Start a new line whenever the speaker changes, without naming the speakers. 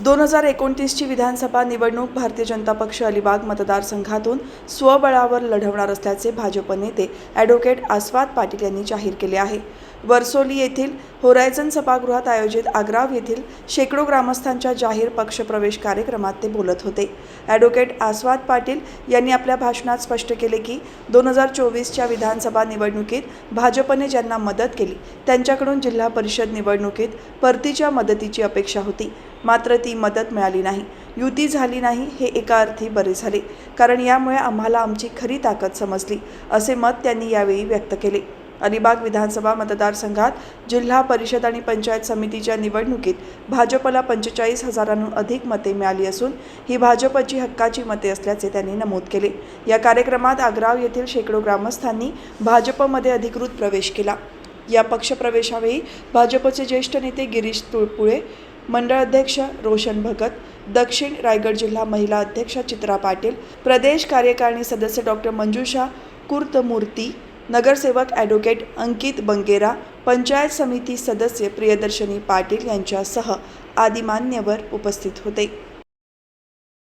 2029ची विधानसभा निवडणूक भारतीय जनता पक्ष अलिबाग मतदारसंघातून स्वबळावर लढवणार असल्याचे भाजप नेते ॲडव्होकेट आस्वाद पाटील यांनी जाहीर केले आहे. वर्सोली येथील होरायझन सभागृहात आयोजित आग्राव येथील शेकडो ग्रामस्थांच्या जाहीर पक्षप्रवेश कार्यक्रमात ते बोलत होते. ॲडव्होकेट आस्वाद पाटील यांनी आपल्या भाषणात स्पष्ट केले की 2024च्या विधानसभा निवडणुकीत भाजपने ज्यांना मदत केली त्यांच्याकडून जिल्हा परिषद निवडणुकीत परतीच्या मदतीची अपेक्षा होती, मात्र ती मदत मिळाली नाही. युती झाली नाही हे एका अर्थी बरे झाले, कारण यामुळे आम्हाला आमची खरी ताकद समजली, असे मत त्यांनी यावेळी व्यक्त केले. अलिबाग विधानसभा मतदारसंघात जिल्हा परिषद आणि पंचायत समितीच्या निवडणुकीत भाजपला 45,000हून अधिक मते मिळाली असून ही भाजपची हक्काची मते असल्याचे त्यांनी नमूद केले. या कार्यक्रमात आग्राव येथील शेकडो ग्रामस्थांनी भाजपमध्ये अधिकृत प्रवेश केला. या पक्षप्रवेशावेळी भाजपचे ज्येष्ठ नेते गिरीश तुळपुळे, मंडळ अध्यक्ष रोशन भगत, दक्षिण रायगड जिल्हा महिला अध्यक्ष चित्रा पाटील, प्रदेश कार्यकारिणी सदस्य डॉ. मंजुषा कुर्तमूर्ती, नगरसेवक ॲडव्होकेट अंकित बंगेरा, पंचायत समिती सदस्य प्रियदर्शनी पाटील यांच्यासह आदी मान्यवर उपस्थित होते.